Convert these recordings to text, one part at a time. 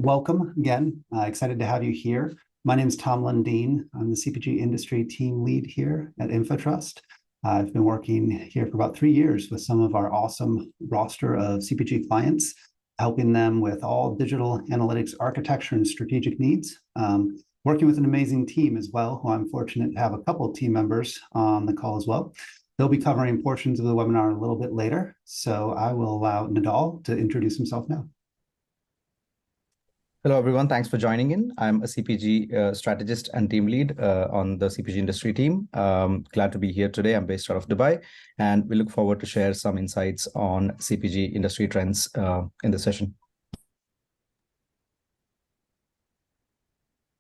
welcome again. Excited to have you here. My name is Tom Lundeen. I'm the CPG industry team lead here at InfoTrust. I've been working here for about 3 years with some of our awesome roster of CPG clients, helping them with all digital analytics architecture and strategic needs. Working with an amazing team as well, who I'm fortunate to have a couple of team members on the call as well. They'll be covering portions of the webinar a little bit later, so I will allow Nadal to introduce himself now. Hello, everyone. Thanks for joining in. I'm a CPG strategist and team lead on the CPG industry team. Glad to be here today. I'm based out of Dubai, and we look forward to share some insights on CPG industry trends in the session.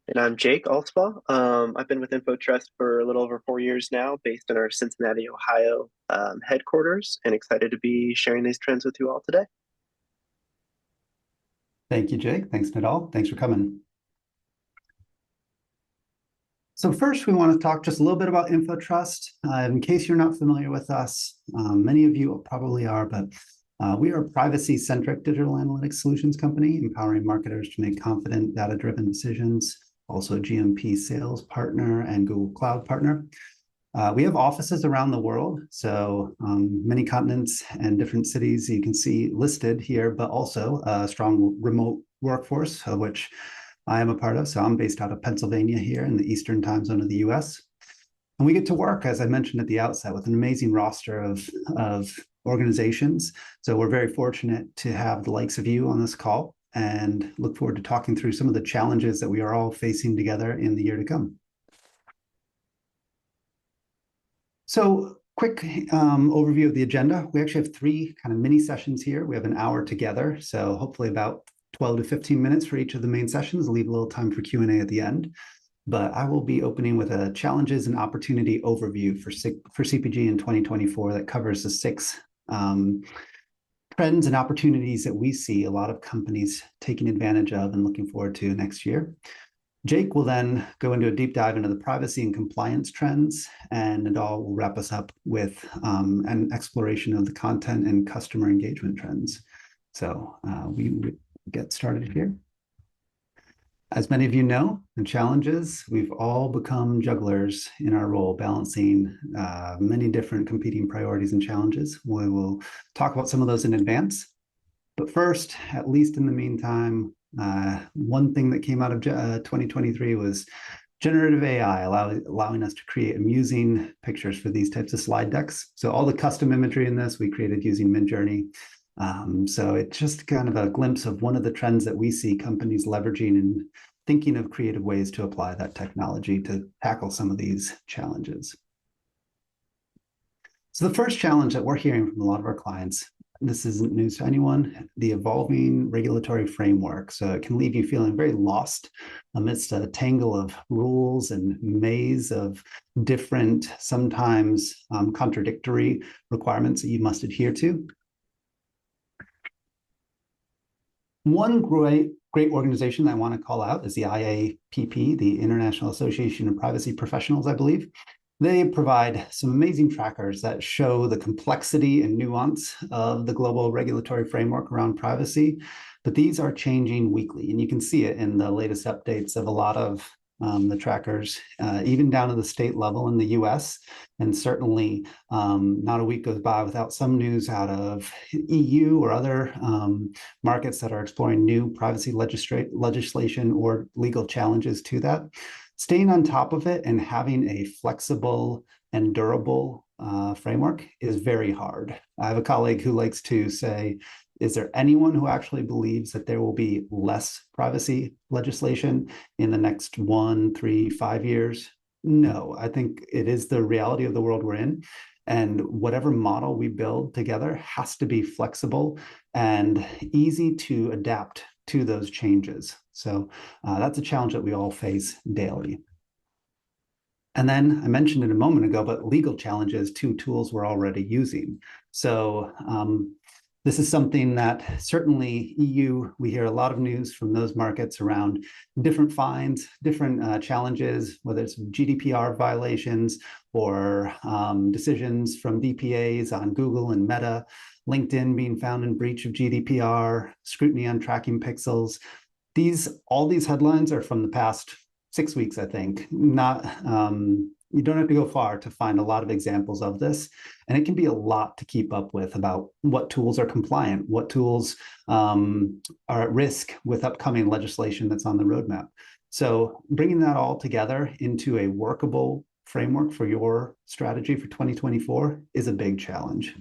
And I'm Jake Alspaugh. I've been with InfoTrust for a little over 4 years now, based in our Cincinnati, Ohio headquarters, and excited to be sharing these trends with you all today. Thank you, Jake. Thanks, Nadal. Thanks for coming. So first, we want to talk just a little bit about InfoTrust. In case you're not familiar with us, many of you probably are, but we are a privacy-centric digital analytics solutions company, empowering marketers to make confident, data-driven decisions, also GMP sales partner and Google Cloud partner. We have offices around the world, so many continents and different cities you can see listed here, but also a strong remote workforce, of which I am a part of. So I'm based out of Pennsylvania here in the Eastern time zone of the US. And we get to work, as I mentioned at the outset, with an amazing roster of organizations. So we're very fortunate to have the likes of you on this call and look forward to talking through some of the challenges that we are all facing together in the year to come. So quick overview of the agenda. We actually have 3 kind of mini sessions here. We have an hour together, so hopefully about 12 to 15 minutes for each of the main sessions. Leave a little time for Q&A at the end. But I will be opening with a challenges and opportunity overview for CPG in 2024 that covers the 6 trends and opportunities that we see a lot of companies taking advantage of and looking forward to next year. Jake will then go into a deep dive into the privacy and compliance trends, and Nadal will wrap us up with an exploration of the content and customer engagement trends. So we get started here. As many of you know, the challenges, we've all become jugglers in our role, balancing many different competing priorities and challenges. We will talk about some of those in advance. But first, at least in the meantime, one thing that came out of 2023 was generative AI, allowing us to create amusing pictures for these types of slide decks. So all the custom imagery in this we created using Midjourney. So it's just kind of a glimpse of one of the trends that we see companies leveraging and thinking of creative ways to apply that technology to tackle some of these challenges. So the first challenge that we're hearing from a lot of our clients, this isn't news to anyone, the evolving regulatory framework. So it can leave you feeling very lost amidst a tangle of rules and maze of different, sometimes contradictory requirements that you must adhere to. One great organization that I want to call out is the IAPP, the International Association of Privacy Professionals, I believe. They provide some amazing trackers that show the complexity and nuance of the global regulatory framework around privacy, but these are changing weekly, and you can see it in the latest updates of a lot of the trackers, even down to the state level in the US, and certainly not a week goes by without some news out of EU or other markets that are exploring new privacy legislation or legal challenges to that. Staying on top of it and having a flexible and durable framework is very hard. I have a colleague who likes to say, is there anyone who actually believes that there will be less privacy legislation in the next 1, 3, 5 years? No, I think it is the reality of the world we're in. And whatever model we build together has to be flexible and easy to adapt to those changes. So that's a challenge that we all face daily. And then I mentioned it a moment ago, but legal challenges, 2 tools we're already using. So this is something that certainly EU, we hear a lot of news from those markets around different fines, different challenges, whether it's GDPR violations or decisions from DPAs on Google and Meta, LinkedIn being found in breach of GDPR, scrutiny on tracking pixels. All these headlines are from the past 6 weeks, I think. Not you don't have to go far to find a lot of examples of this, and it can be a lot to keep up with about what tools are compliant, what tools are at risk with upcoming legislation that's on the roadmap. So bringing that all together into a workable framework for your strategy for 2024 is a big challenge.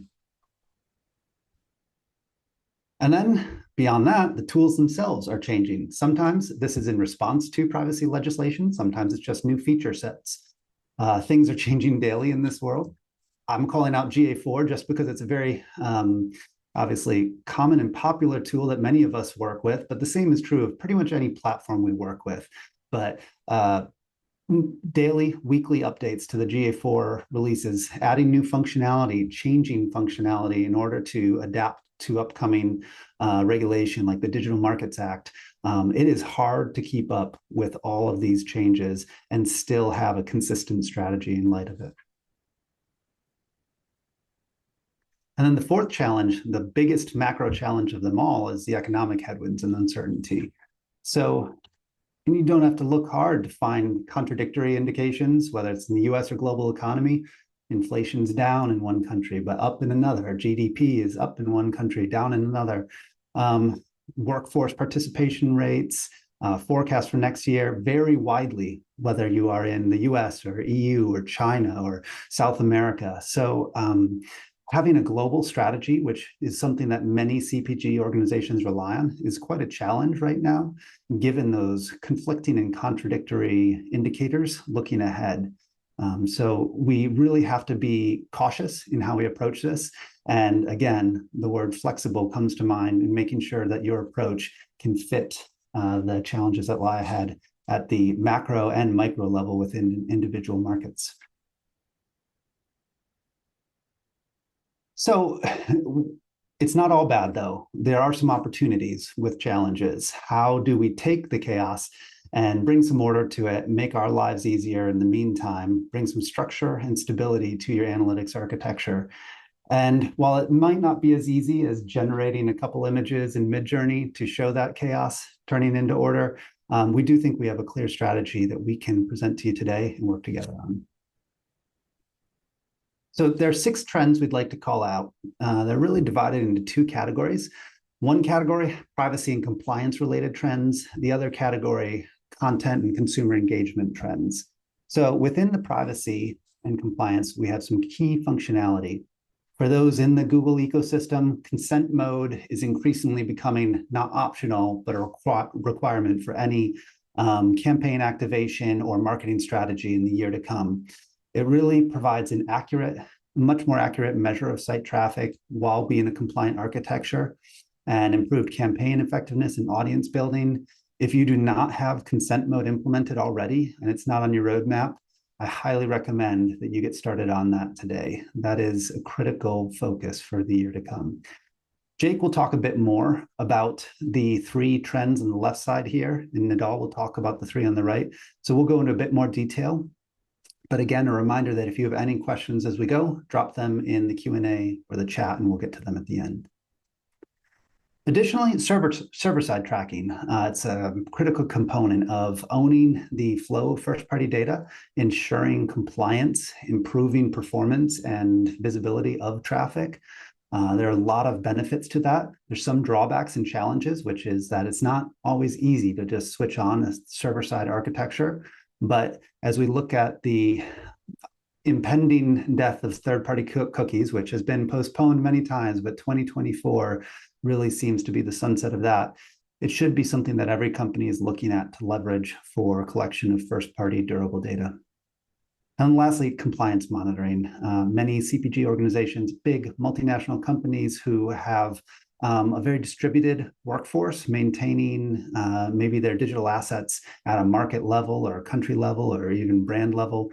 And then beyond that, the tools themselves are changing. Sometimes this is in response to privacy legislation. Sometimes it's just new feature sets. Things are changing daily in this world. I'm calling out GA4 just because it's a very obviously common and popular tool that many of us work with, but the same is true of pretty much any platform we work with. But daily, weekly updates to the GA4 releases, adding new functionality, changing functionality in order to adapt to upcoming regulation like the Digital Markets Act. It is hard to keep up with all of these changes and still have a consistent strategy in light of it. And then the fourth challenge, the biggest macro challenge of them all, is the economic headwinds and uncertainty. So you don't have to look hard to find contradictory indications, whether it's in the US or global economy. Inflation's down in one country, but up in another. GDP is up in one country, down in another. Workforce participation rates, forecasts for next year vary widely, whether you are in the US or EU or China or South America. So having a global strategy, which is something that many CPG organizations rely on, is quite a challenge right now, given those conflicting and contradictory indicators looking ahead. So we really have to be cautious in how we approach this. And again, the word flexible comes to mind in making sure that your approach can fit the challenges that lie ahead at the macro and micro level within individual markets. So it's not all bad, though. There are some opportunities with challenges. How do we take the chaos and bring some order to it, make our lives easier in the meantime, bring some structure and stability to your analytics architecture? And while it might not be as easy as generating a couple images in Midjourney to show that chaos turning into order, we do think we have a clear strategy that we can present to you today and work together on. So there are 6 trends we'd like to call out. They're really divided into 2 categories. One category, privacy and compliance related trends. The other category, content and consumer engagement trends. So within the privacy and compliance, we have some key functionality. For those in the Google ecosystem, consent mode is increasingly becoming not optional, but a requirement for any campaign activation or marketing strategy in the year to come. It really provides an accurate, much more accurate measure of site traffic while being a compliant architecture, and improved campaign effectiveness and audience building. If you do not have consent mode implemented already and it's not on your roadmap, I highly recommend that you get started on that today. That is a critical focus for the year to come. Jake will talk a bit more about the 3 trends on the left side here, and Nadal will talk about the 3 on the right. So we'll go into a bit more detail. But again, a reminder that if you have any questions as we go, drop them in the Q&A or the chat, and we'll get to them at the end. Additionally, server-side tracking. It's a critical component of owning the flow of first-party data, ensuring compliance, improving performance and visibility of traffic. There are a lot of benefits to that. There's some drawbacks and challenges, which is that it's not always easy to just switch on a server-side architecture. But as we look at the impending death of third-party cookies, which has been postponed many times, but 2024 really seems to be the sunset of that, it should be something that every company is looking at to leverage for collection of first-party durable data. And lastly, compliance monitoring. Many CPG organizations, big multinational companies who have a very distributed workforce, maintaining maybe their digital assets at a market level or a country level or even brand level.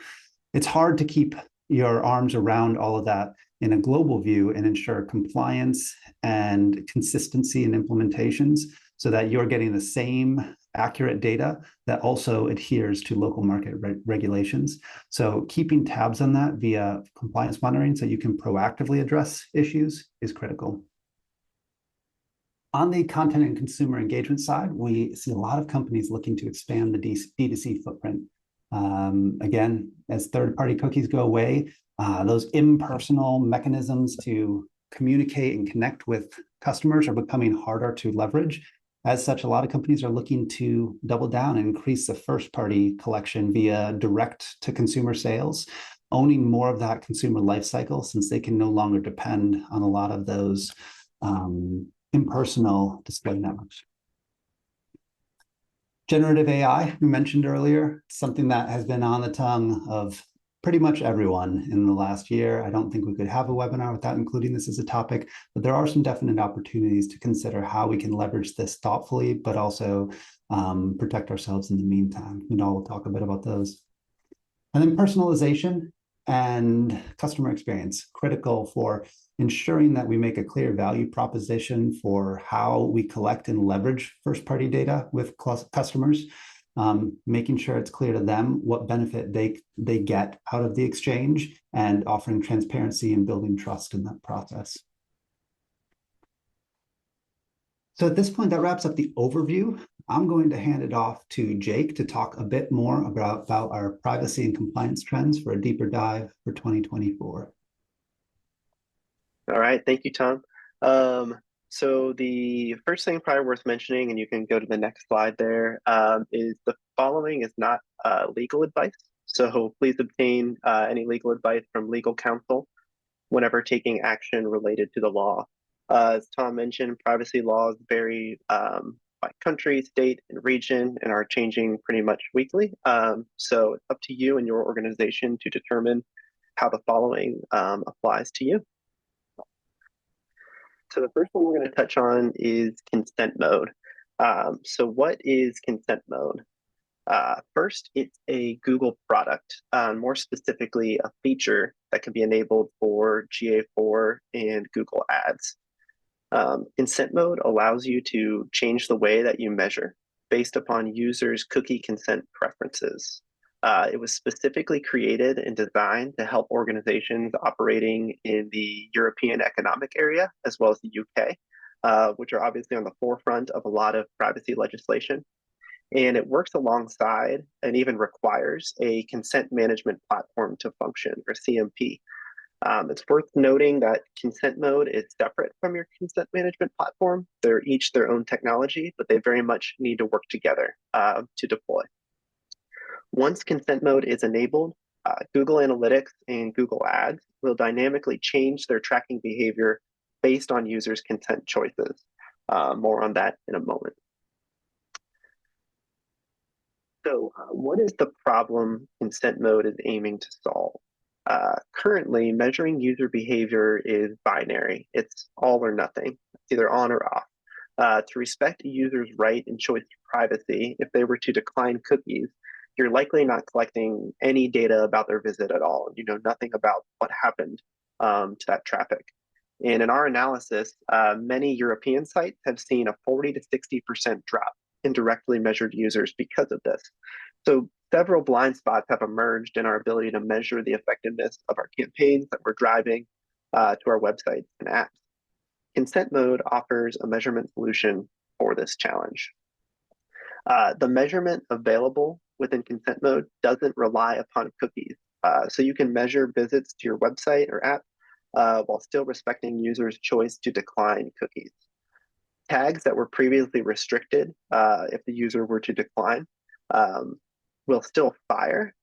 It's hard to keep your arms around all of that in a global view and ensure compliance and consistency in implementations so that you're getting the same accurate data that also adheres to local market regulations. So keeping tabs on that via compliance monitoring so you can proactively address issues is critical. On the content and consumer engagement side, we see a lot of companies looking to expand the D2C footprint. Again, as third-party cookies go away, those impersonal mechanisms to communicate and connect with customers are becoming harder to leverage. As such, a lot of companies are looking to double down and increase the first-party collection via direct-to-consumer sales, owning more of that consumer life cycle, since they can no longer depend on a lot of those impersonal display networks. Generative AI, we mentioned earlier, something that has been on the tongue of pretty much everyone in the last year. I don't think we could have a webinar without including this as a topic, but there are some definite opportunities to consider how we can leverage this thoughtfully, but also protect ourselves in the meantime. And we'll talk a bit about those. And then personalization and customer experience, critical for ensuring that we make a clear value proposition for how we collect and leverage first-party data with customers, making sure it's clear to them what benefit they get out of the exchange, and offering transparency and building trust in that process. So at this point, that wraps up the overview. I'm going to hand it off to Jake to talk a bit more about our privacy and compliance trends for a deeper dive for 2024. All right, thank you, Tom. So the first thing probably worth mentioning, and you can go to the next slide there, is the following is not legal advice. So please obtain any legal advice from legal counsel whenever taking action related to the law. As Tom mentioned, privacy laws vary by country, state, and region, and are changing pretty much weekly. So it's up to you and your organization to determine how the following applies to you. So the first one we're going to touch on is consent mode. So what is consent mode? First, it's a Google product, more specifically a feature that can be enabled for GA4 and Google Ads. Consent mode allows you to change the way that you measure based upon users' cookie consent preferences. It was specifically created and designed to help organizations operating in the European Economic Area, as well as the UK, which are obviously on the forefront of a lot of privacy legislation. And it works alongside and even requires a consent management platform to function, or CMP. It's worth noting that consent mode is separate from your consent management platform. They're each their own technology, but they very much need to work together to deploy. Once consent mode is enabled, Google Analytics and Google Ads will dynamically change their tracking behavior based on users' consent choices. More on that in a moment. So what is the problem consent mode is aiming to solve? Currently, measuring user behavior is binary. It's all or nothing. It's either on or off. To respect a user's right and choice to privacy, if they were to decline cookies, you're likely not collecting any data about their visit at all. You know nothing about what happened to that traffic. And in our analysis, many European sites have seen a 40 to 60% drop in directly measured users because of this. So several blind spots have emerged in our ability to measure the effectiveness of our campaigns that we're driving to our websites and apps. Consent mode offers a measurement solution for this challenge. The measurement available within consent mode doesn't rely upon cookies. So you can measure visits to your website or app while still respecting users' choice to decline cookies. Tags that were previously restricted, if the user were to decline, will still fire.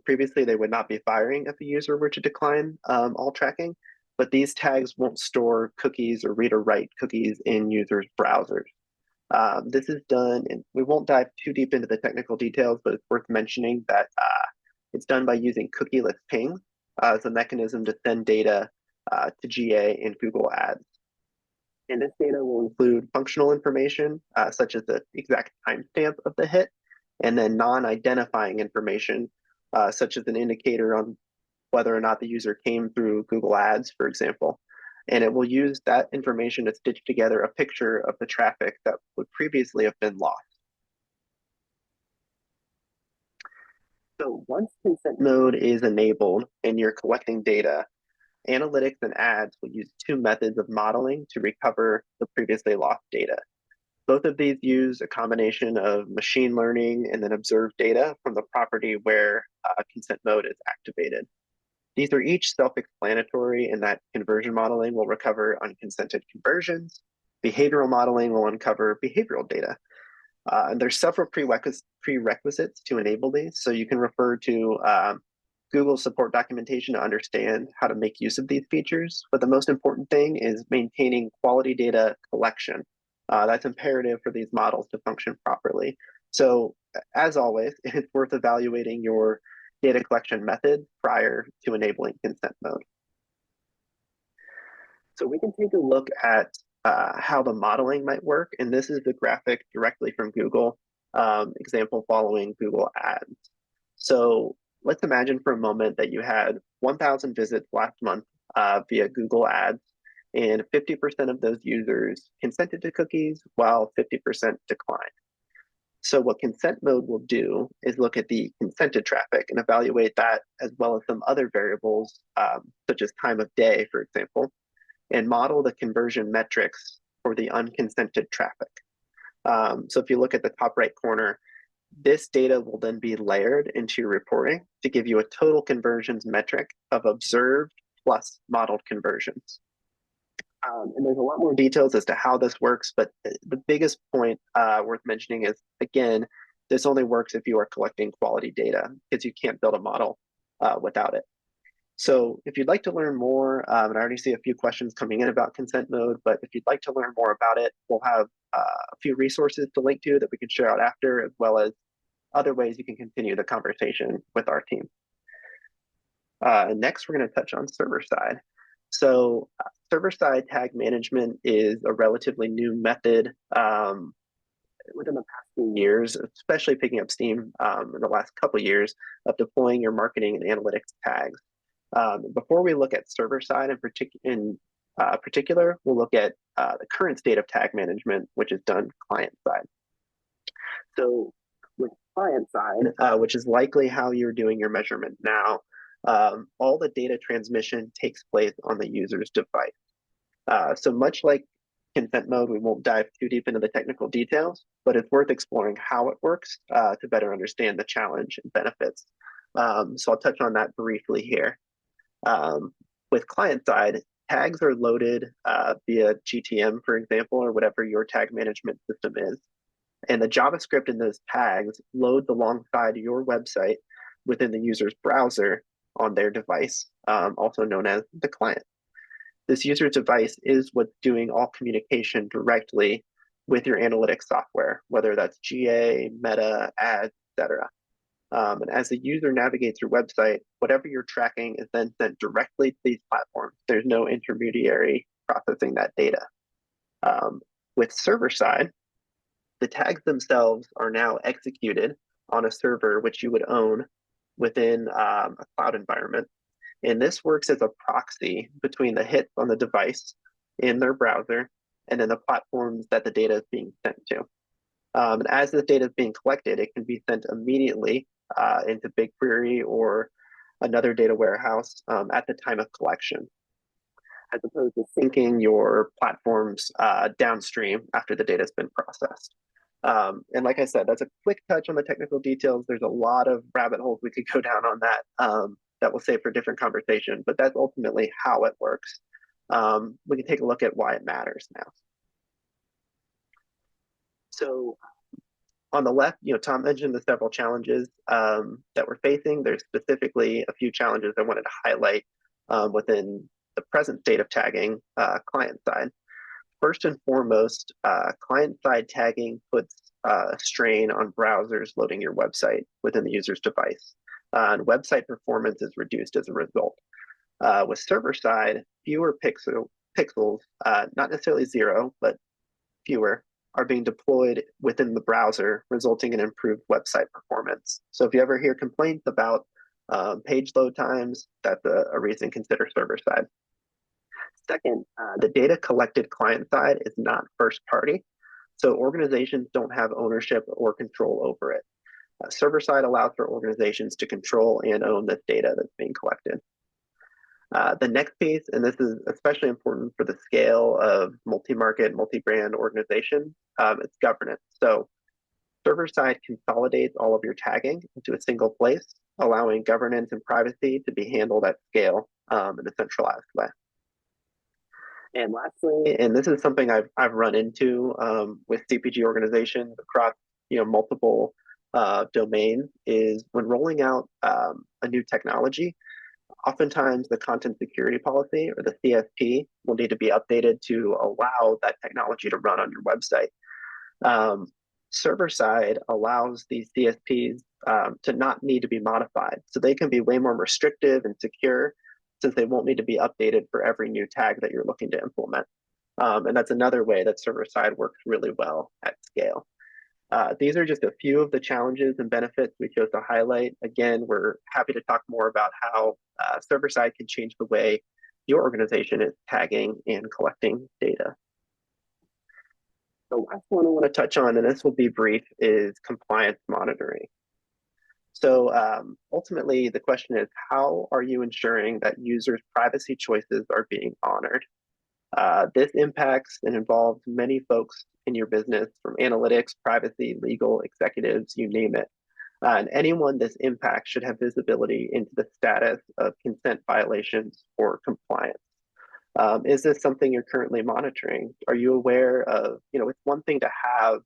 Previously, they would not be firing if the user were to decline all tracking, but these tags won't store cookies or read or write cookies in users' browsers. This is done, and we won't dive too deep into the technical details, but it's worth mentioning that it's done by using cookieless ping as a mechanism to send data to GA and Google Ads. And this data will include functional information, such as the exact timestamp of the hit, and then non-identifying information, such as an indicator on whether or not the user came through Google Ads, for example. And it will use that information to stitch together a picture of the traffic that would previously have been lost. So once consent mode is enabled and you're collecting data, analytics and ads will use two methods of modeling to recover the previously lost data. Both of these use a combination of machine learning and then observed data from the property where consent mode is activated. These are each self-explanatory in that conversion modeling will recover unconsented conversions. Behavioral modeling will uncover behavioral data. And there's several prerequisites to enable these. So you can refer to Google support documentation to understand how to make use of these features. But the most important thing is maintaining quality data collection. That's imperative for these models to function properly. So as always, it's worth evaluating your data collection method prior to enabling consent mode. So we can take a look at how the modeling might work. And this is the graphic directly from Google, example following Google Ads. So let's imagine for a moment that you had 1,000 visits last month via Google Ads, and 50% of those users consented to cookies while 50% declined. So what consent mode will do is look at the consented traffic and evaluate that, as well as some other variables, such as time of day, for example, and model the conversion metrics for the unconsented traffic. So if you look at the top right corner, this data will then be layered into your reporting to give you a total conversions metric of observed plus modeled conversions. And there's a lot more details as to how this works, but the biggest point worth mentioning is, again, this only works if you are collecting quality data, because you can't build a model without it. So if you'd like to learn more, and I already see a few questions coming in about consent mode, but if you'd like to learn more about it, we'll have a few resources to link to that we can share out after, as well as other ways you can continue the conversation with our team. Next, we're going to touch on server side. So server-side tag management is a relatively new method within the past few years, especially picking up steam in the last couple of years of deploying your marketing and analytics tags. Before we look at server-side in particular, we'll look at the current state of tag management, which is done client-side. So with client-side, which is likely how you're doing your measurement now, all the data transmission takes place on the user's device. So much like consent mode, we won't dive too deep into the technical details, but it's worth exploring how it works to better understand the challenge and benefits. So I'll touch on that briefly here. With client side, tags are loaded via GTM, for example, or whatever your tag management system is. And the JavaScript in those tags loads alongside your website within the user's browser on their device, also known as the client. This user's device is what's doing all communication directly with your analytics software, whether that's GA, Meta, Ads, etc. And as the user navigates your website, whatever you're tracking is then sent directly to these platforms. There's no intermediary processing that data. With server side, the tags themselves are now executed on a server which you would own within a cloud environment. And this works as a proxy between the hits on the device in their browser and then the platforms that the data is being sent to. And as the data is being collected, it can be sent immediately into BigQuery or another data warehouse at the time of collection, as opposed to syncing your platforms downstream after the data has been processed. And like I said, that's a quick touch on the technical details. There's a lot of rabbit holes we could go down on that that we'll save for a different conversation, but that's ultimately how it works. We can take a look at why it matters now. So on the left, Tom mentioned the several challenges that we're facing. There's specifically a few challenges I wanted to highlight within the present state of tagging client side. First and foremost, client-side tagging puts a strain on browsers loading your website within the user's device, and website performance is reduced as a result. With server-side, fewer pixels, not necessarily zero, but fewer, are being deployed within the browser, resulting in improved website performance. So if you ever hear complaints about page load times, that's a reason to consider server-side. Second, the data collected client-side is not first-party, so organizations don't have ownership or control over it. Server-side allows for organizations to control and own this data that's being collected. The next piece, and this is especially important for the scale of multi-market, multi-brand organizations, it's governance. So server-side consolidates all of your tagging into a single place, allowing governance and privacy to be handled at scale in a centralized way. And lastly, and this is something I've run into with CPG organizations across multiple domains, is when rolling out a new technology, oftentimes the content security policy or the CSP will need to be updated to allow that technology to run on your website. Server side allows these CSPs to not need to be modified. So they can be way more restrictive and secure, since they won't need to be updated for every new tag that you're looking to implement. And that's another way that server side works really well at scale. These are just a few of the challenges and benefits we chose to highlight. Again, we're happy to talk more about how server side can change the way your organization is tagging and collecting data. The last one I want to touch on, and this will be brief, is compliance monitoring. So ultimately, the question is, how are you ensuring that users' privacy choices are being honored? This impacts and involves many folks in your business, from analytics, privacy, legal, executives, you name it. And anyone this impacts should have visibility into the status of consent violations or compliance. Is this something you're currently monitoring? Are you aware of, it's one thing to have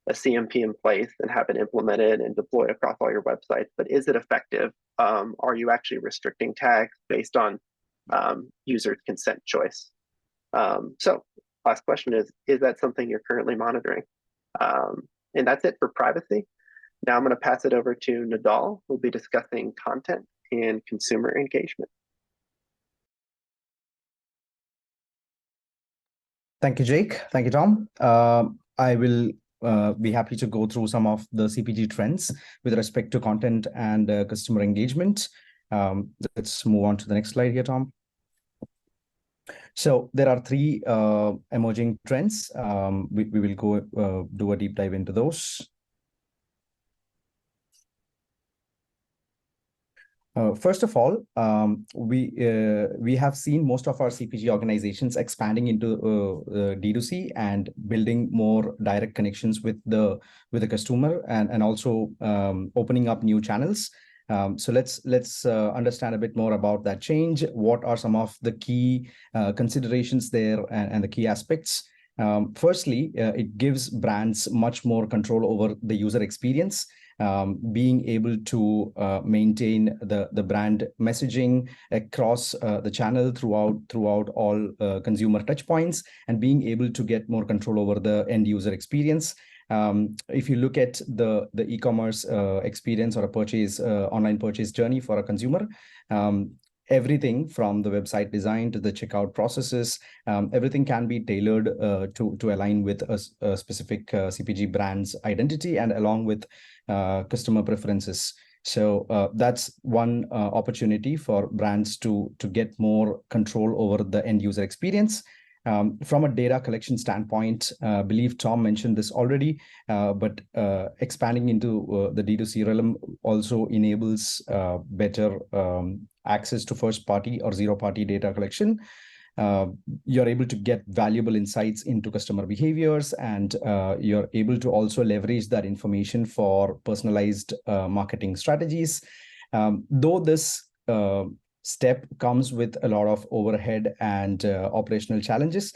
a CMP in place and have it implemented and deployed across all your websites, but is it effective? Are you actually restricting tags based on users' consent choice? So last question is that something you're currently monitoring? And that's it for privacy. Now I'm going to pass it over to Nadal, who'll be discussing content and consumer engagement. Thank you, Jake. Thank you, Tom. I will be happy to go through some of the CPG trends with respect to content and customer engagement. Let's move on to the next slide here, Tom. So there are three emerging trends. We will go do a deep dive into those. First of all, we have seen most of our CPG organizations expanding into D2C and building more direct connections with the customer, and also opening up new channels. So let's understand a bit more about that change. What are some of the key considerations there and the key aspects? Firstly, it gives brands much more control over the user experience. Being able to maintain the brand messaging across the channel throughout all consumer touch points, and being able to get more control over the end user experience. If you look at the e-commerce experience or a purchase online purchase journey for a consumer, everything from the website design to the checkout processes, everything can be tailored to align with a specific CPG brand's identity and along with customer preferences. So that's one opportunity for brands to get more control over the end user experience. From a data collection standpoint, I believe Tom mentioned this already, but expanding into the D2C realm also enables better access to first-party or zero-party data collection. You're able to get valuable insights into customer behaviors, and you're able to also leverage that information for personalized marketing strategies. Though this step comes with a lot of overhead and operational challenges,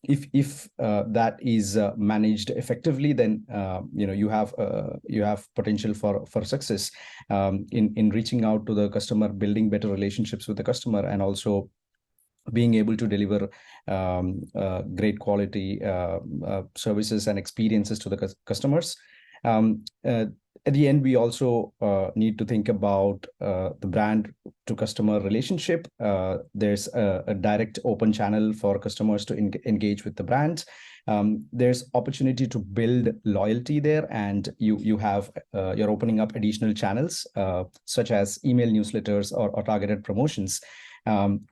if that is managed effectively, then you have potential for success in reaching out to the customer, building better relationships with the customer, and also being able to deliver great quality services and experiences to the customers. At the end, we also need to think about the brand to customer relationship. There's a direct open channel for customers to engage with the brand. There's opportunity to build loyalty there, and you're opening up additional channels such as email newsletters or targeted promotions.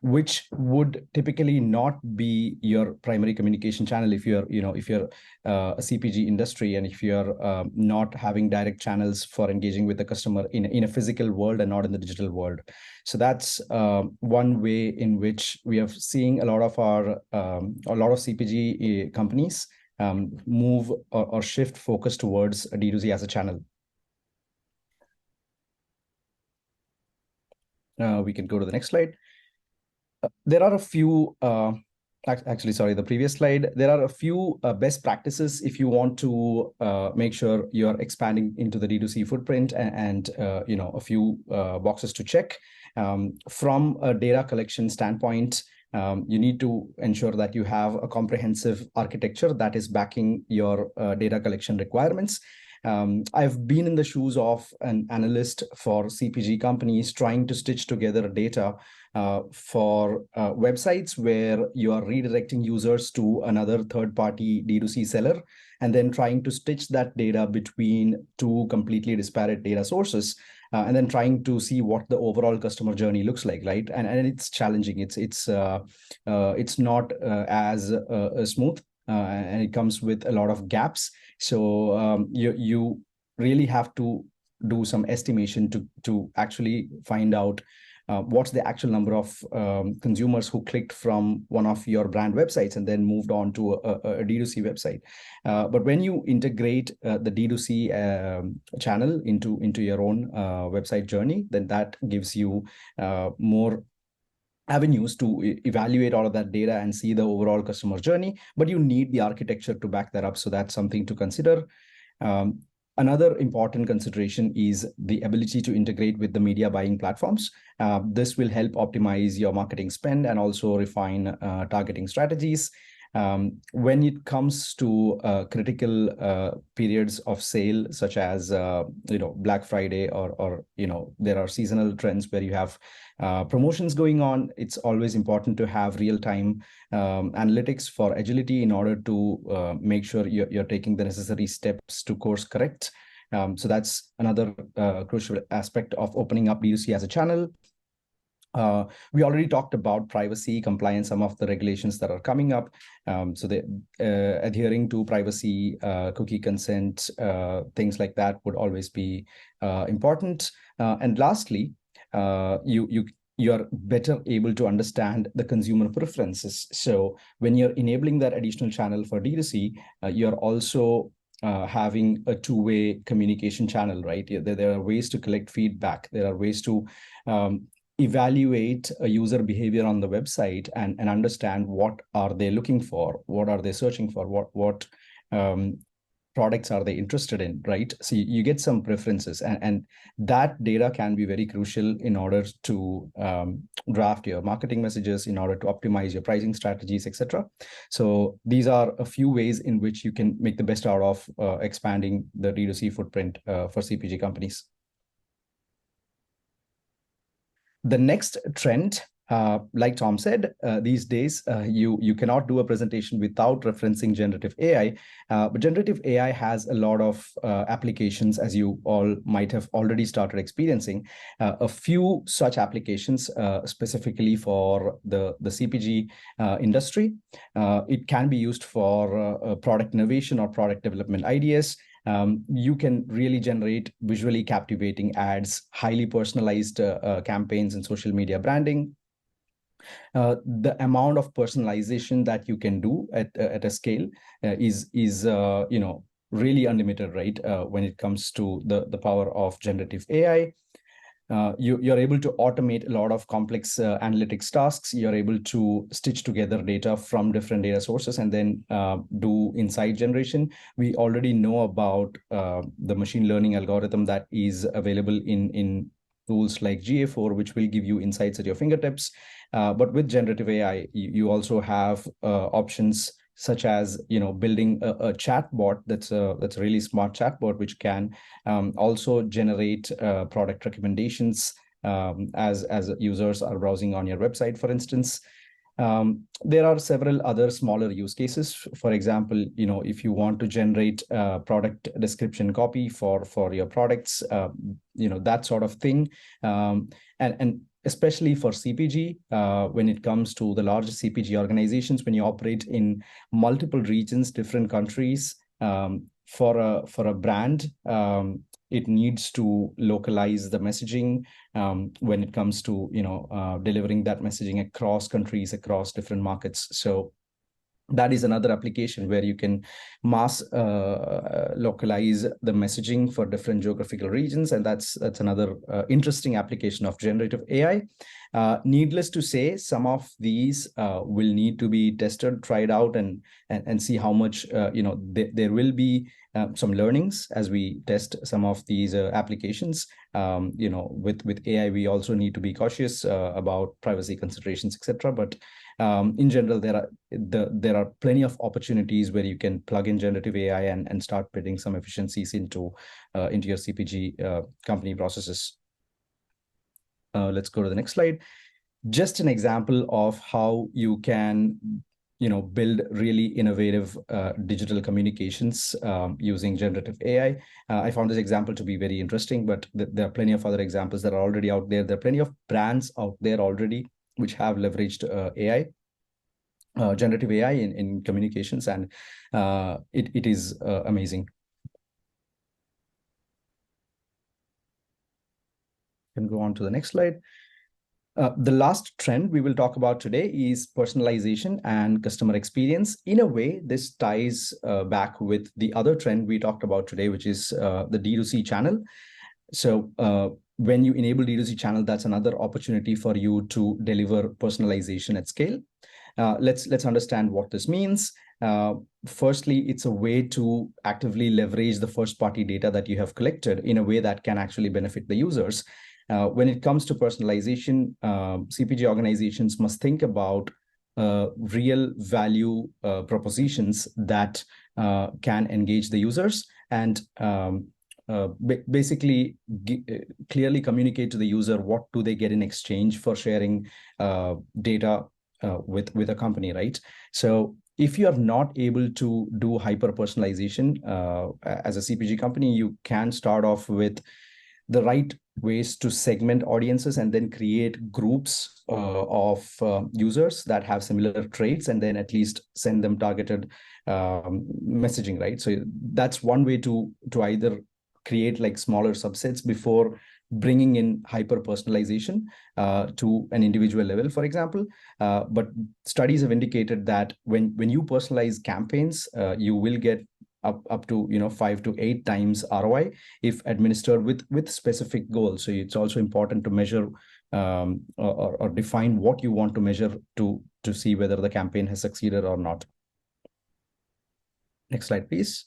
which would typically not be your primary communication channel if you're a CPG industry, and if you're not having direct channels for engaging with the customer in a physical world and not in the digital world. So that's one way in which we are seeing a lot of CPG companies move or shift focus towards D2C as a channel. We can go to the next slide. There are a few, actually, sorry, the previous slide. There are a few best practices if you want to make sure you're expanding into the D2C footprint, and a few boxes to check. From a data collection standpoint, you need to ensure that you have a comprehensive architecture that is backing your data collection requirements. I've been in the shoes of an analyst for CPG companies trying to stitch together data for websites where you are redirecting users to another third-party D2C seller, and then trying to stitch that data between two completely disparate data sources, and then trying to see what the overall customer journey looks like, right? And it's challenging. It's not as smooth, and it comes with a lot of gaps. So you really have to do some estimation to actually find out what's the actual number of consumers who clicked from one of your brand websites and then moved on to a D2C website. But when you integrate the D2C channel into your own website journey, then that gives you more avenues to evaluate all of that data and see the overall customer journey, but you need the architecture to back that up. So that's something to consider. Another important consideration is the ability to integrate with the media buying platforms. This will help optimize your marketing spend and also refine targeting strategies. When it comes to critical periods of sale, such as Black Friday, or there are seasonal trends where you have promotions going on, it's always important to have real-time analytics for agility in order to make sure you're taking the necessary steps to course correct. So that's another crucial aspect of opening up D2C as a channel. We already talked about privacy, compliance, some of the regulations that are coming up. So adhering to privacy, cookie consent, things like that would always be important. And lastly, you're better able to understand the consumer preferences. So when you're enabling that additional channel for D2C, you're also having a two-way communication channel, right? There are ways to collect feedback. There are ways to evaluate a user behavior on the website and understand what are they looking for, what are they searching for, what products are they interested in, right? So you get some preferences, and that data can be very crucial in order to draft your marketing messages, in order to optimize your pricing strategies, etc. So these are a few ways in which you can make the best out of expanding the D2C footprint for CPG companies. The next trend, like Tom said, these days, you cannot do a presentation without referencing generative AI. But generative AI has a lot of applications, as you all might have already started experiencing. A few such applications specifically for the CPG industry. It can be used for product innovation or product development ideas. You can really generate visually captivating ads, highly personalized campaigns and social media branding. The amount of personalization that you can do at a scale is really unlimited, right? When it comes to the power of generative AI. You're able to automate a lot of complex analytics tasks. You're able to stitch together data from different data sources and then do insight generation. We already know about the machine learning algorithm that is available in tools like GA4, which will give you insights at your fingertips. But with generative AI, you also have options such as building a chatbot that's a really smart chatbot, which can also generate product recommendations as users are browsing on your website, for instance. There are several other smaller use cases. For example, if you want to generate product description copy for your products, that sort of thing. And especially for CPG, when it comes to the largest CPG organizations, when you operate in multiple regions, different countries, for a brand, it needs to localize the messaging when it comes to delivering that messaging across countries, across different markets. So that is another application where you can mass localize the messaging for different geographical regions, and that's another interesting application of generative AI. Needless to say, some of these will need to be tested, tried out, and see how much there will be some learnings as we test some of these applications. With AI, we also need to be cautious about privacy considerations, etc. But in general, there are plenty of opportunities where you can plug in generative AI and start building some efficiencies into your CPG company processes. Let's go to the next slide. Just an example of how you can build really innovative digital communications using generative AI. I found this example to be very interesting, but there are plenty of other examples that are already out there. There are plenty of brands out there already which have leveraged AI, generative AI in communications, and it is amazing. Can go on to the next slide. The last trend we will talk about today is personalization and customer experience. In a way, this ties back with the other trend we talked about today, which is the D2C channel. So when you enable D2C channel, that's another opportunity for you to deliver personalization at scale. Let's understand what this means. Firstly, it's a way to actively leverage the first-party data that you have collected in a way that can actually benefit the users. When it comes to personalization, CPG organizations must think about real value propositions that can engage the users and basically clearly communicate to the user what do they get in exchange for sharing data with a company, right? So if you are not able to do hyper personalization as a CPG company, you can start off with the right ways to segment audiences and then create groups of users that have similar traits, and then at least send them targeted messaging, right? So that's one way to either create like smaller subsets before bringing in hyper personalization to an individual level, for example. But studies have indicated that when you personalize campaigns, you will get up to 5 to 8 times ROI if administered with specific goals. So it's also important to measure or define what you want to measure to see whether the campaign has succeeded or not. Next slide, please.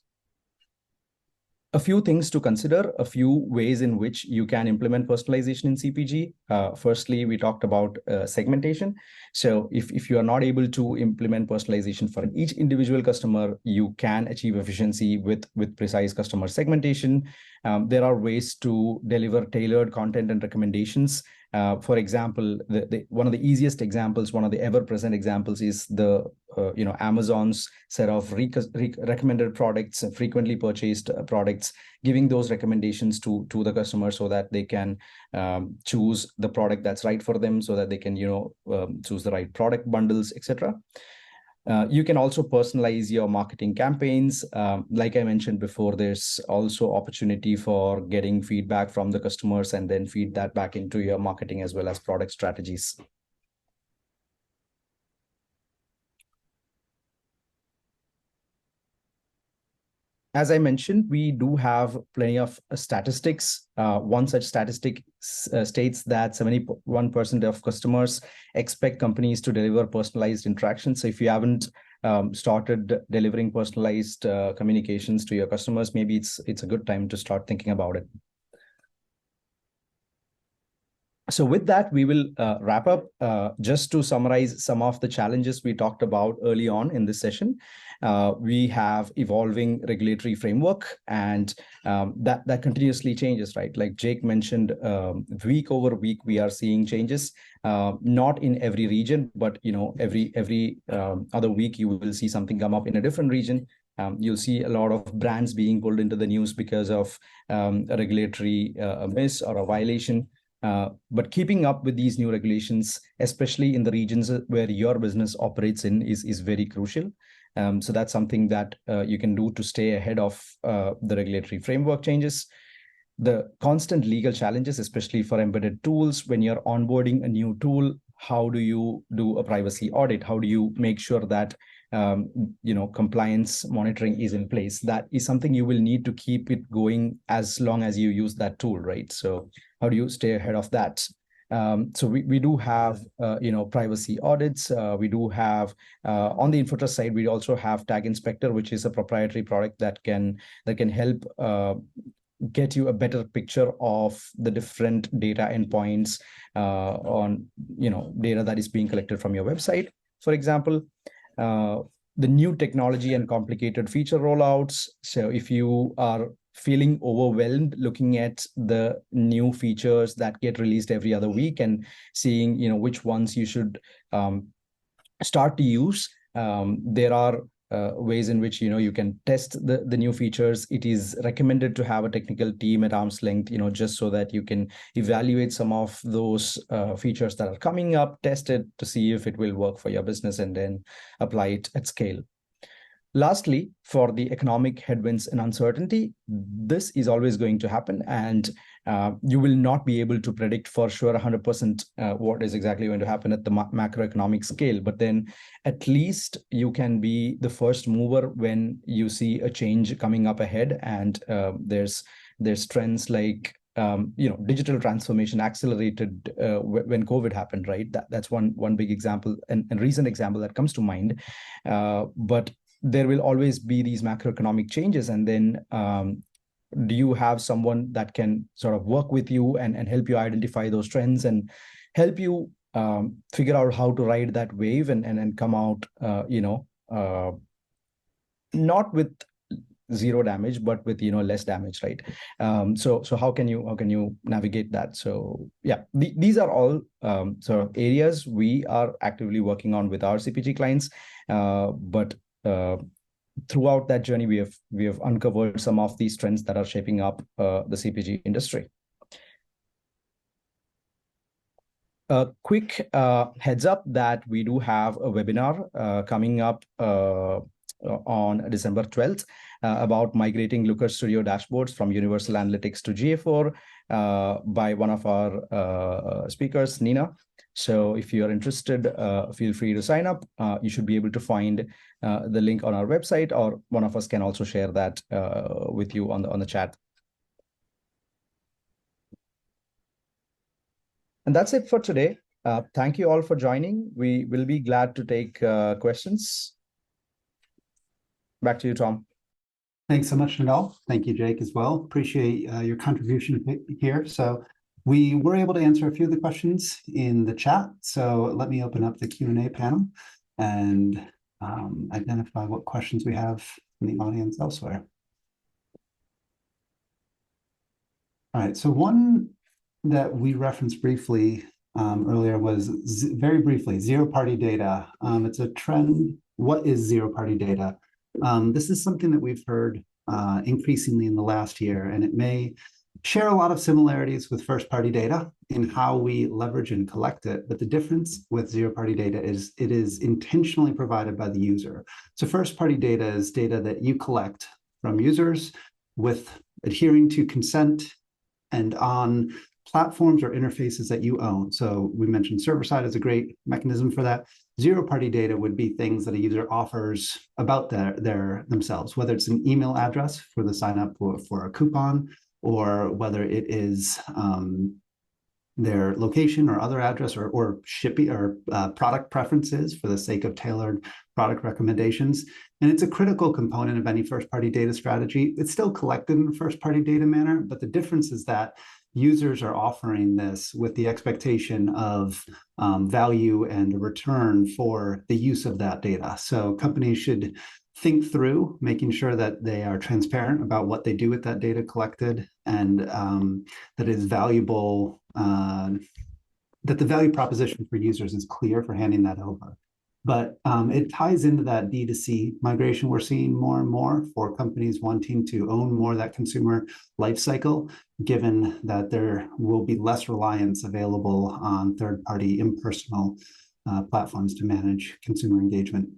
A few things to consider, a few ways in which you can implement personalization in CPG. Firstly, we talked about segmentation. So if you are not able to implement personalization for each individual customer, you can achieve efficiency with precise customer segmentation. There are ways to deliver tailored content and recommendations. For example, one of the easiest examples, one of the ever-present examples is the Amazon's set of recommended products, frequently purchased products, giving those recommendations to the customer so that they can choose the product that's right for them, so that they can choose the right product bundles, etc. You can also personalize your marketing campaigns. Like I mentioned before, there's also opportunity for getting feedback from the customers and then feed that back into your marketing as well as product strategies. As I mentioned, we do have plenty of statistics. One such statistic states that 71% of customers expect companies to deliver personalized interactions. So if you haven't started delivering personalized communications to your customers, maybe it's a good time to start thinking about it. So with that, we will wrap up. Just to summarize some of the challenges we talked about early on in this session. We have evolving regulatory framework, and that continuously changes, right? Like Jake mentioned, week over week, we are seeing changes, not in every region, but every other week, you will see something come up in a different region. You'll see a lot of brands being pulled into the news because of a regulatory miss or a violation. But keeping up with these new regulations, especially in the regions where your business operates in, is very crucial. So that's something that you can do to stay ahead of the regulatory framework changes. The constant legal challenges, especially for embedded tools, when you're onboarding a new tool, how do you do a privacy audit? How do you make sure that compliance monitoring is in place? That is something you will need to keep it going as long as you use that tool, right? So how do you stay ahead of that? So we do have privacy audits. We do have on the InfoTrust side, we also have Tag Inspector, which is a proprietary product that can help get you a better picture of the different data endpoints on data that is being collected from your website. For example, the new technology and complicated feature rollouts. So if you are feeling overwhelmed looking at the new features that get released every other week and seeing which ones you should start to use, there are ways in which you can test the new features. It is recommended to have a technical team at arm's length, just so that you can evaluate some of those features that are coming up, test it to see if it will work for your business, and then apply it at scale. Lastly, for the economic headwinds and uncertainty, this is always going to happen, and you will not be able to predict for sure 100% what is exactly going to happen at the macroeconomic scale. But then at least you can be the first mover when you see a change coming up ahead, and there's trends like digital transformation accelerated when COVID happened, right? That's one big example and recent example that comes to mind. But there will always be these macroeconomic changes, and then do you have someone that can sort of work with you and help you identify those trends and help you figure out how to ride that wave and come out not with zero damage, but with less damage, right? So how can you navigate that? So yeah, these are all sort of areas we are actively working on with our CPG clients, but throughout that journey, we have uncovered some of these trends that are shaping up the CPG industry. A quick heads up that we do have a webinar coming up on December 12th about migrating Looker Studio dashboards from Universal Analytics to GA4 by one of our speakers, Nina. So if you're interested, feel free to sign up. You should be able to find the link on our website, or one of us can also share that with you on the chat. And that's it for today. Thank you all for joining. We will be glad to take questions. Back to you, Tom. Thanks so much, Nadal. Thank you, Jake, as well. Appreciate your contribution here. So we were able to answer a few of the questions in the chat. So let me open up the Q&A panel and identify what questions we have from the audience elsewhere. All right, so one that we referenced briefly earlier was very briefly zero-party data. It's a trend. What is zero-party data? This is something that we've heard increasingly in the last year, and it may share a lot of similarities with first-party data in how we leverage and collect it. But the difference with zero-party data is it is intentionally provided by the user. So first-party data is data that you collect from users with adhering to consent and on platforms or interfaces that you own. So we mentioned server-side is a great mechanism for that. Zero-party data would be things that a user offers about themselves, whether it's an email address for the sign up for a coupon, or whether it is their location or other address, or shipping or product preferences for the sake of tailored product recommendations. And it's a critical component of any first-party data strategy. It's still collected in a first-party data manner, but the difference is that users are offering this with the expectation of value and a return for the use of that data. So companies should think through making sure that they are transparent about what they do with that data collected, and that is valuable, that the value proposition for users is clear for handing that over. But it ties into that D2C migration we're seeing more and more for companies wanting to own more of that consumer life cycle, given that there will be less reliance available on third-party impersonal platforms to manage consumer engagement.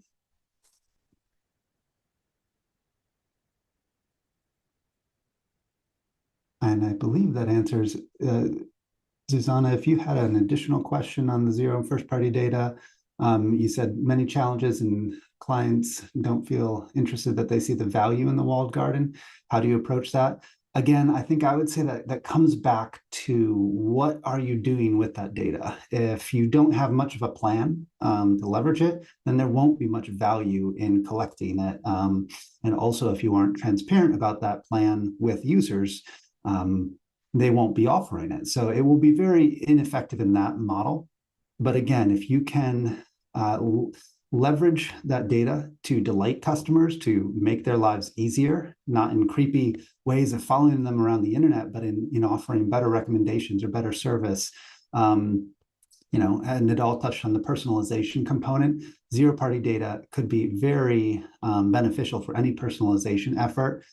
And I believe that answers, Susanna, if you had an additional question on the zero and first-party data, you said many challenges and clients don't feel interested that they see the value in the walled garden. How do you approach that? Again, I think I would say that that comes back to what are you doing with that data? If you don't have much of a plan to leverage it, then there won't be much value in collecting it. And also, if you aren't transparent about that plan with users, they won't be offering it. So it will be very ineffective in that model. But again, if you can leverage that data to delight customers, to make their lives easier, not in creepy ways of following them around the internet, but in offering better recommendations or better service. And Nadal touched on the personalization component. Zero-party data could be very beneficial for any personalization effort.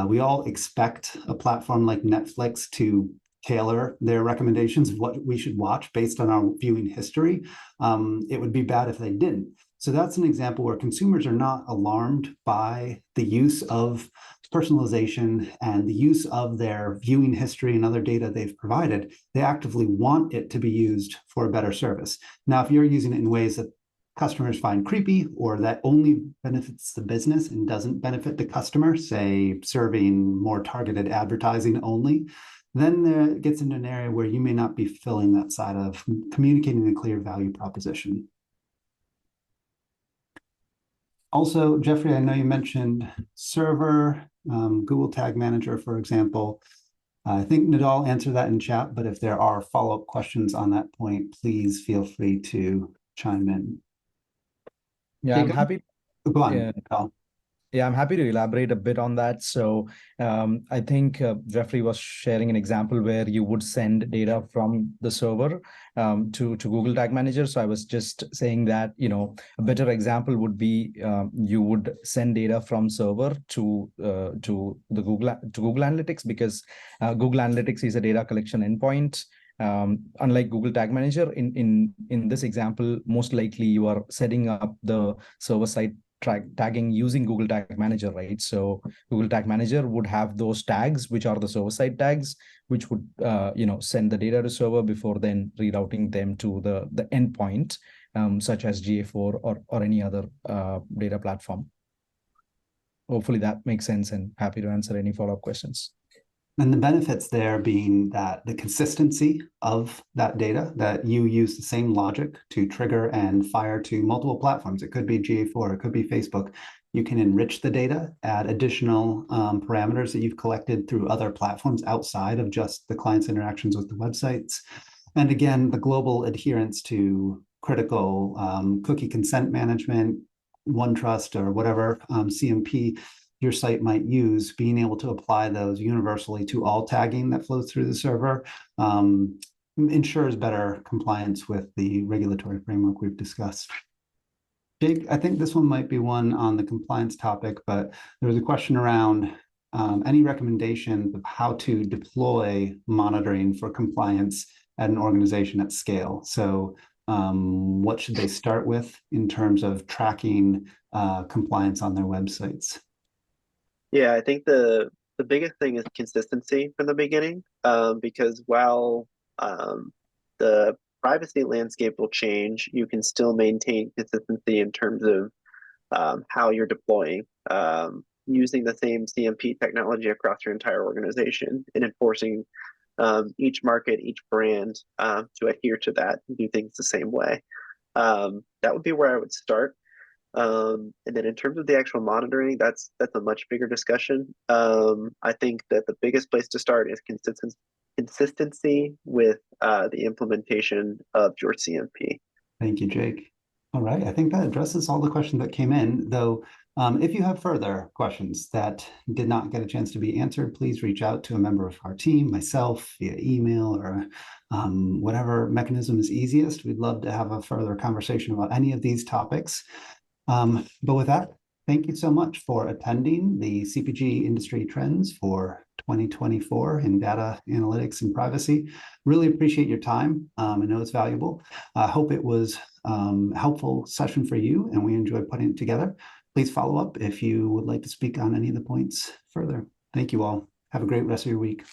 We all expect a platform like Netflix to tailor their recommendations of what we should watch based on our viewing history. It would be bad if they didn't. So that's an example where consumers are not alarmed by the use of personalization and the use of their viewing history and other data they've provided. They actively want it to be used for a better service. Now, if you're using it in ways that customers find creepy or that only benefits the business and doesn't benefit the customer, say serving more targeted advertising only, then it gets into an area where you may not be filling that side of communicating a clear value proposition. Also, Jeffrey, I know you mentioned server, Google Tag Manager, for example. I think Nadal answered that in chat, but if there are follow-up questions on that point, please feel free to chime in. Yeah, Jacob? I'm happy. Go on, Yeah. Nadal. Yeah, I'm happy to elaborate a bit on that. So I think Jeffrey was sharing an example where you would send data from the server to Google Tag Manager. So I was just saying that, a better example would be you would send data from server to Google Analytics, because Google Analytics is a data collection endpoint. Unlike Google Tag Manager, in this example, most likely you are setting up the server side tagging using Google Tag Manager, right? So Google Tag Manager would have those tags, which are the server-side tags, which would send the data to server before then rerouting them to the endpoint, such as GA4 or any other data platform. Hopefully that makes sense, and happy to answer any follow-up questions. And the benefits there being that the consistency of that data, that you use the same logic to trigger and fire to multiple platforms. It could be GA4, it could be Facebook. You can enrich the data, add additional parameters that you've collected through other platforms outside of just the client's interactions with the websites. And again, the global adherence to critical cookie consent management, OneTrust, or whatever CMP your site might use, being able to apply those universally to all tagging that flows through the server ensures better compliance with the regulatory framework we've discussed. Jake, I think this one might be one on the compliance topic, but there was a question around any recommendations of how to deploy monitoring for compliance at an organization at scale. So what should they start with in terms of tracking compliance on their websites? Yeah, I think the biggest thing is consistency from the beginning, because while the privacy landscape will change, you can still maintain consistency in terms of how you're deploying, using the same CMP technology across your entire organization and enforcing each market, each brand to adhere to that and do things the same way. That would be where I would start. And then in terms of the actual monitoring, that's a much bigger discussion. I think that the biggest place to start is consistency with the implementation of your CMP. Thank you, Jake. All right, I think that addresses all the questions that came in, though. If you have further questions that did not get a chance to be answered, please reach out to a member of our team, myself, via email or whatever mechanism is easiest. We'd love to have a further conversation about any of these topics. But with that, thank you so much for attending the CPG industry trends for 2024 in data analytics and privacy. Really appreciate your time. I know it's valuable. I hope it was a helpful session for you and we enjoyed putting it together. Please follow up if you would like to speak on any of the points further. Thank you all. Have a great rest of your week.